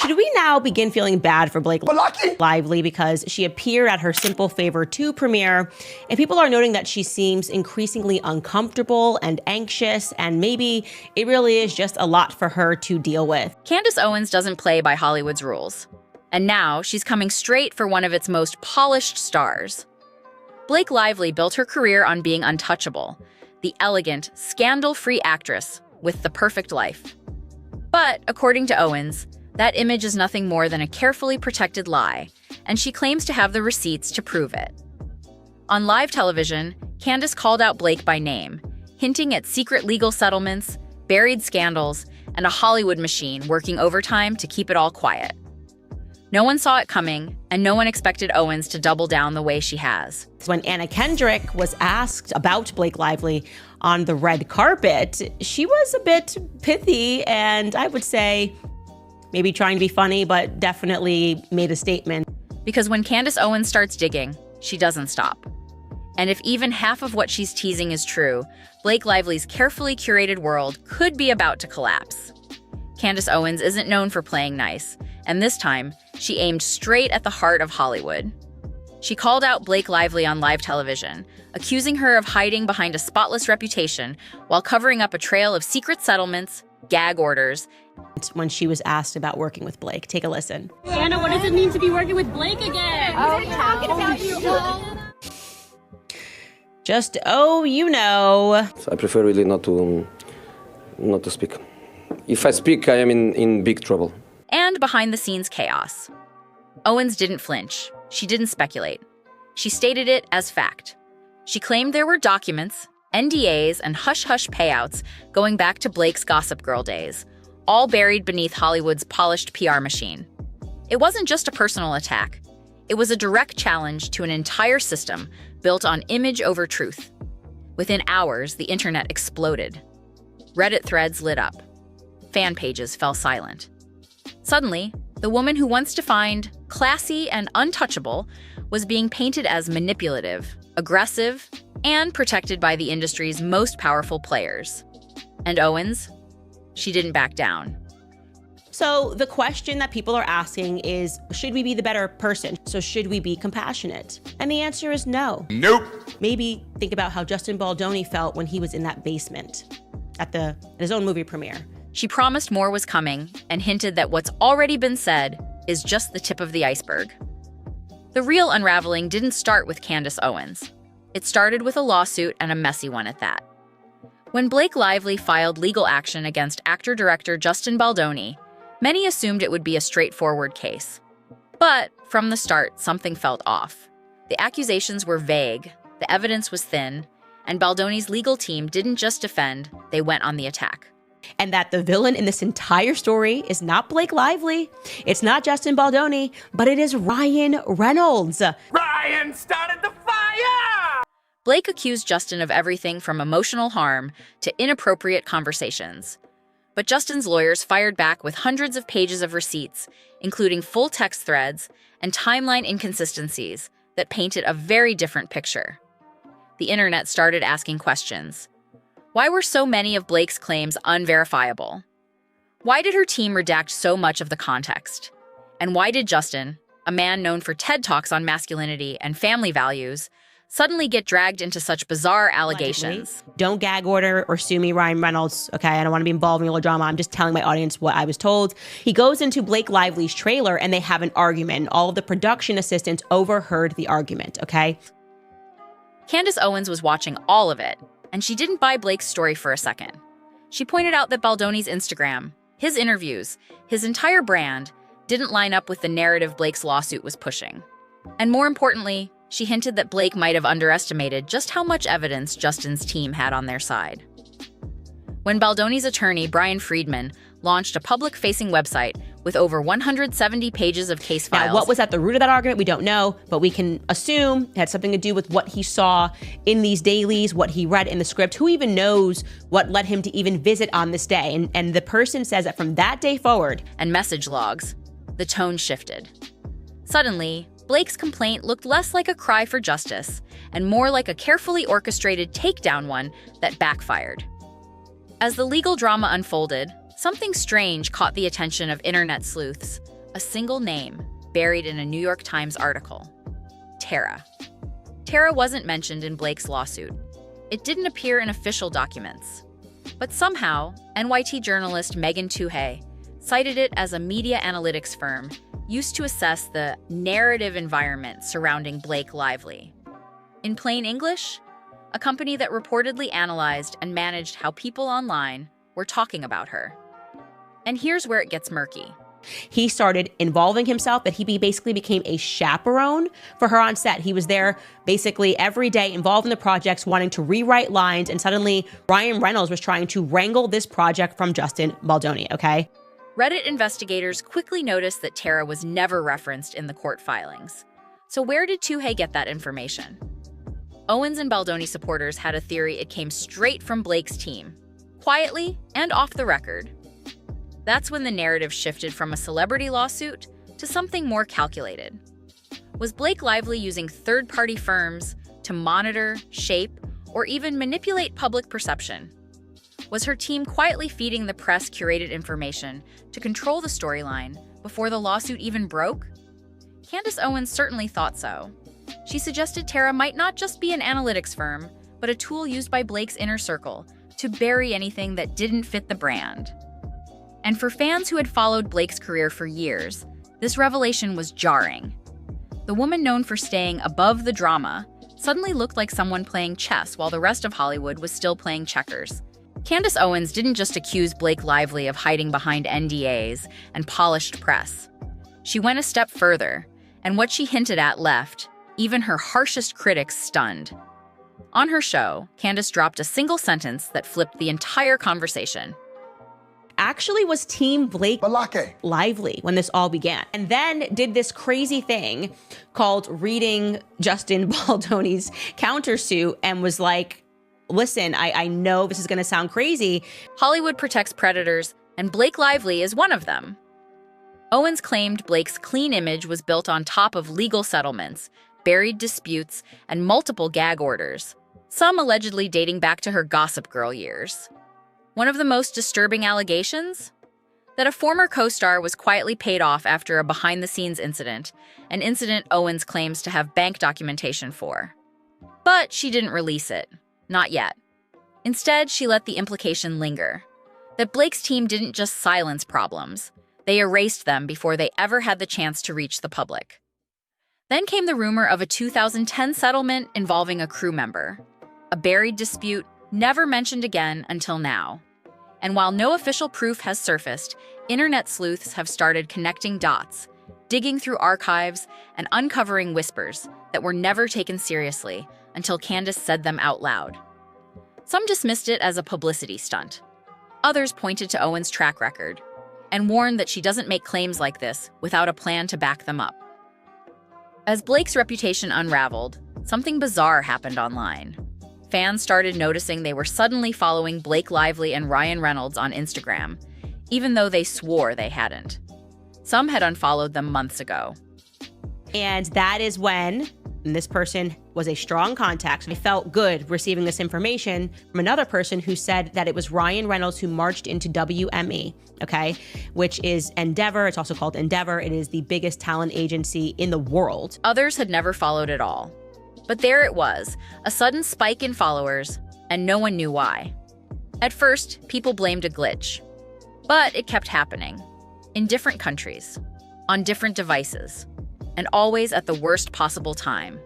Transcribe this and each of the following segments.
Should we now begin feeling bad for Blake Lively because she appeared at her Simple Favor 2 premiere, and people are noting that she seems increasingly uncomfortable and anxious, and maybe it really is just a lot for her to deal with. Candace Owens doesn't play by Hollywood's rules, and now she's coming straight for one of its most polished stars. Blake Lively built her career on being untouchable, the elegant, scandal-free actress with the perfect life. But, according to Owens, that image is nothing more than a carefully protected lie, and she claims to have the receipts to prove it. On live television, Candace called out Blake by name, hinting at secret legal settlements, buried scandals, and a Hollywood machine working overtime to keep it all quiet. No one saw it coming, and no one expected Owens to double down the way she has. When Anna Kendrick was asked about Blake Lively on the red carpet, she was a bit pithy, and I would say maybe trying to be funny, but definitely made a statement. Because when Candace Owens starts digging, she doesn't stop. And if even half of what she's teasing is true, Blake Lively's carefully curated world could be about to collapse. Candace Owens isn't known for playing nice, and this time, she aimed straight at the heart of Hollywood. She called out Blake Lively on live television, accusing her of hiding behind a spotless reputation while covering up a trail of secret settlements, gag orders. When she was asked about working with Blake, take a listen. Anna, what does it mean to be working with Blake again? Oh, talking about you. Just, you know. I prefer really not to speak. If I speak, I am in big trouble. And behind-the-scenes chaos. Owens didn't flinch. She didn't speculate. She stated it as fact. She claimed there were documents, NDAs, and hush-hush payouts going back to Blake's Gossip Girl days, all buried beneath Hollywood's polished PR machine. It wasn't just a personal attack. It was a direct challenge to an entire system built on image over truth. Within hours, the internet exploded. Reddit threads lit up. Fan pages fell silent. Suddenly, the woman who once defined classy and untouchable was being painted as manipulative, aggressive, and protected by the industry's most powerful players. And Owens? She didn't back down. So the question that people are asking is, should we be the better person? So should we be compassionate? And the answer is no. Nope. Maybe think about how Justin Baldoni felt when he was in that basement at his own movie premiere. She promised more was coming and hinted that what's already been said is just the tip of the iceberg. The real unraveling didn't start with Candace Owens. It started with a lawsuit, and a messy one at that. When Blake Lively filed legal action against actor-director Justin Baldoni, many assumed it would be a straightforward case. But from the start, something felt off. The accusations were vague, the evidence was thin, and Baldoni's legal team didn't just defend, they went on the attack. And that the villain in this entire story is not Blake Lively, it's not Justin Baldoni, but it is Ryan Reynolds. Ryan started the fire! Blake accused Justin of everything from emotional harm to inappropriate conversations. But Justin's lawyers fired back with hundreds of pages of receipts, including full text threads and timeline inconsistencies that painted a very different picture. The internet started asking questions. Why were so many of Blake's claims unverifiable? Why did her team redact so much of the context? And why did Justin, a man known for TED Talks on masculinity and family values, suddenly get dragged into such bizarre allegations? Don't gag order or sue me, Ryan Reynolds. Okay, I don't want to be involved in your drama. I'm just telling my audience what I was told. He goes into Blake Lively's trailer and they have an argument. All of the production assistants overheard the argument, okay? Candace Owens was watching all of it, and she didn't buy Blake's story for a second. She pointed out that Baldoni's Instagram, his interviews, his entire brand didn't line up with the narrative Blake's lawsuit was pushing. And more importantly, she hinted that Blake might have underestimated just how much evidence Justin's team had on their side. When Baldoni's attorney, Brian Friedman, launched a public-facing website with over 170 pages of case files. Now, what was at the root of that argument, we don't know, but we can assume it had something to do with what he saw in these dailies, what he read in the script. Who even knows what led him to even visit on this day? And the person says that from that day forward, and message logs, the tone shifted. Suddenly, Blake's complaint looked less like a cry for justice and more like a carefully orchestrated takedown one that backfired. As the legal drama unfolded, Something strange caught the attention of internet sleuths, a single name buried in a New York Times article. Tara. Tara wasn't mentioned in Blake's lawsuit. It didn't appear in official documents. But somehow, NYT journalist Megan Tuhey cited it as a media analytics firm used to assess the narrative environment surrounding Blake Lively. In plain English, a company that reportedly analyzed and managed how people online were talking about her. And here's where it gets murky. He started involving himself, that he basically became a chaperone for her on set. He was there basically every day, involved in the projects, wanting to rewrite lines, and suddenly Ryan Reynolds was trying to wrangle this project from Justin Baldoni, okay? Reddit investigators quickly noticed that Tara was never referenced in the court filings. So where did Tuhey get that information? Owens and Baldoni supporters had a theory it came straight from Blake's team, quietly and off the record. That's when the narrative shifted from a celebrity lawsuit to something more calculated. Was Blake Lively using third-party firms to monitor, shape, or even manipulate public perception? Was her team quietly feeding the press curated information to control the storyline before the lawsuit even broke? Candace Owens certainly thought so. She suggested Tara might not just be an analytics firm, but a tool used by Blake's inner circle to bury anything that didn't fit the brand. And for fans who had followed Blake's career for years, this revelation was jarring. The woman known for staying above the drama suddenly looked like someone playing chess while the rest of Hollywood was still playing checkers. Candace Owens didn't just accuse Blake Lively of hiding behind NDAs and polished press. She went a step further, and what she hinted at left even her harshest critics stunned. On her show, Candace dropped a single sentence that flipped the entire conversation. Actually was Team Blake Lively when this all began, and then did this crazy thing called reading Justin Baldoni's countersuit and was like, listen, I know this is going to sound crazy. Hollywood protects predators, and Blake Lively is one of them. Owens claimed Blake's clean image was built on top of legal settlements, buried disputes, and multiple gag orders, some allegedly dating back to her Gossip Girl years. One of the most disturbing allegations? That a former co-star was quietly paid off after a behind-the-scenes incident, an incident Owens claims to have bank documentation for. But she didn't release it. Not yet. Instead, she let the implication linger. That Blake's team didn't just silence problems. They erased them before they ever had the chance to reach the public. Then came the rumor of a 2010 settlement involving a crew member. A buried dispute never mentioned again until now. And while no official proof has surfaced, internet sleuths have started connecting dots, digging through archives and uncovering whispers that were never taken seriously until Candace said them out loud. Some dismissed it as a publicity stunt. Others pointed to Owens' track record and warned that she doesn't make claims like this without a plan to back them up. As Blake's reputation unraveled, something bizarre happened online. Fans started noticing they were suddenly following Blake Lively and Ryan Reynolds on Instagram, even though they swore they hadn't. Some had unfollowed them months ago. And that is when this person was a strong contact. I felt good receiving this information from another person who said that it was Ryan Reynolds who marched into WME, okay, which is Endeavor. It's also called Endeavor. It is the biggest talent agency in the world. Others had never followed at all. But there it was, a sudden spike in followers, and no one knew why. At first, people blamed a glitch. But it kept happening. In different countries, on different devices, and always at the worst possible time,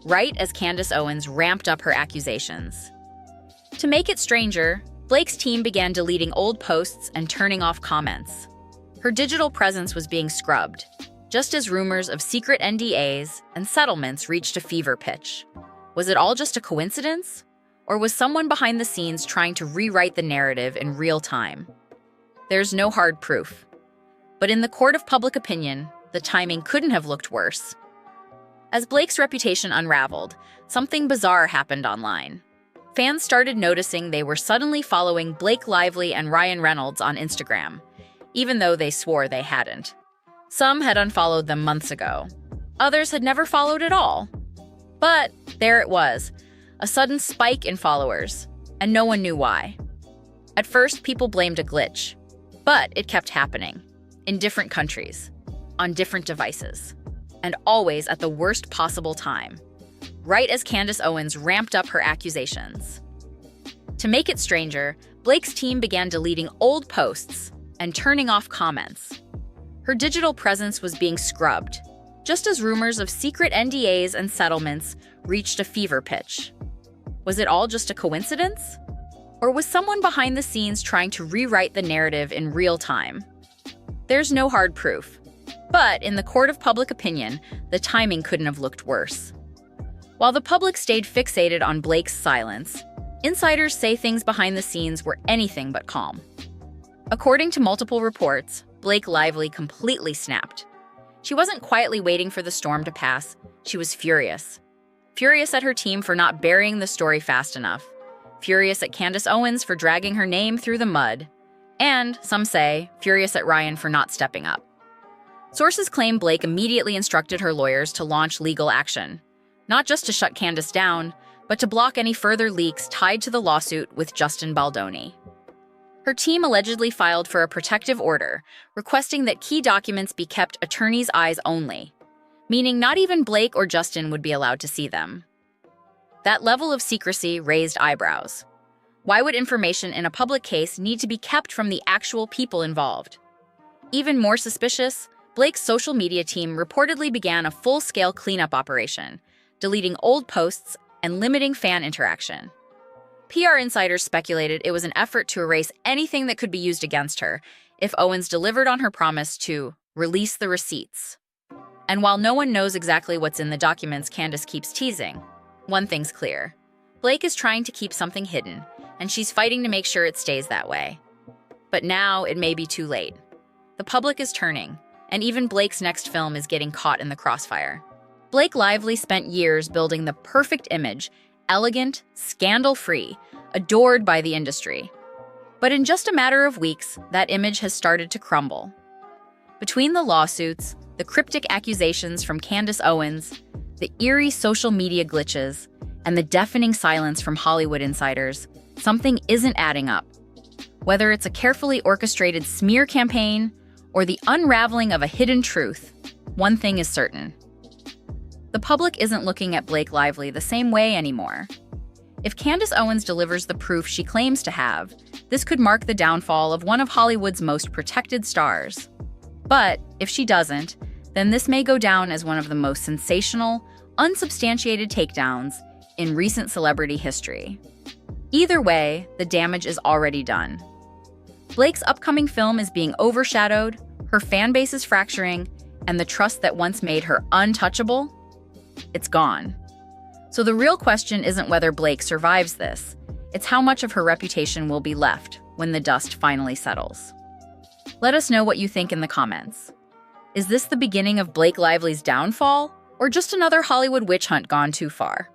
right as Candace Owens ramped up her accusations. To make it stranger, Blake's team began deleting old posts and turning off comments. Her digital presence was being scrubbed, just as rumors of secret NDAs and settlements reached a fever pitch. Was it all just a coincidence? Or was someone behind the scenes trying to rewrite the narrative in real time? There's no hard proof. But in the court of public opinion, the timing couldn't have looked worse. As Blake's reputation unraveled, something bizarre happened online. Fans started noticing they were suddenly following Blake Lively and Ryan Reynolds on Instagram, even though they swore they hadn't. Some had unfollowed them months ago. Others had never followed at all. But there it was, a sudden spike in followers, and no one knew why. At first, people blamed a glitch. But it kept happening, in different countries, on different devices, and always at the worst possible time, right as Candace Owens ramped up her accusations. To make it stranger, Blake's team began deleting old posts and turning off comments. Her digital presence was being scrubbed, just as rumors of secret NDAs and settlements reached a fever pitch. Was it all just a coincidence? Or was someone behind the scenes trying to rewrite the narrative in real time? There's no hard proof. But in the court of public opinion, the timing couldn't have looked worse. While the public stayed fixated on Blake's silence, insiders say things behind the scenes were anything but calm. According to multiple reports, Blake Lively completely snapped. She wasn't quietly waiting for the storm to pass, she was furious. Furious at her team for not burying the story fast enough. Furious at Candace Owens for dragging her name through the mud. And, some say, furious at Ryan for not stepping up. Sources claim Blake immediately instructed her lawyers to launch legal action, not just to shut Candace down, but to block any further leaks tied to the lawsuit with Justin Baldoni. Her team allegedly filed for a protective order, requesting that key documents be kept attorneys' eyes only, meaning not even Blake or Justin would be allowed to see them. That level of secrecy raised eyebrows. Why would information in a public case need to be kept from the actual people involved? Even more suspicious, Blake's social media team reportedly began a full-scale cleanup operation, deleting old posts and limiting fan interaction. PR insiders speculated it was an effort to erase anything that could be used against her if Owens delivered on her promise to release the receipts. And while no one knows exactly what's in the documents Candace keeps teasing, one thing's clear. Blake is trying to keep something hidden, and she's fighting to make sure it stays that way. But now it may be too late. The public is turning, and even Blake's next film is getting caught in the crossfire. Blake Lively spent years building the perfect image, elegant, scandal-free, adored by the industry. But in just a matter of weeks, that image has started to crumble. Between the lawsuits, the cryptic accusations from Candace Owens, the eerie social media glitches, and the deafening silence from Hollywood insiders, something isn't adding up. Whether it's a carefully orchestrated smear campaign or the unraveling of a hidden truth, one thing is certain. The public isn't looking at Blake Lively the same way anymore. If Candace Owens delivers the proof she claims to have, this could mark the downfall of one of Hollywood's most protected stars. But if she doesn't, then this may go down as one of the most sensational, unsubstantiated takedowns in recent celebrity history. Either way, the damage is already done. Blake's upcoming film is being overshadowed, her fan base is fracturing, and the trust that once made her untouchable, it's gone. So the real question isn't whether Blake survives this, it's how much of her reputation will be left when the dust finally settles. Let us know what you think in the comments. Is this the beginning of Blake Lively's downfall, or just another Hollywood witch hunt gone too far?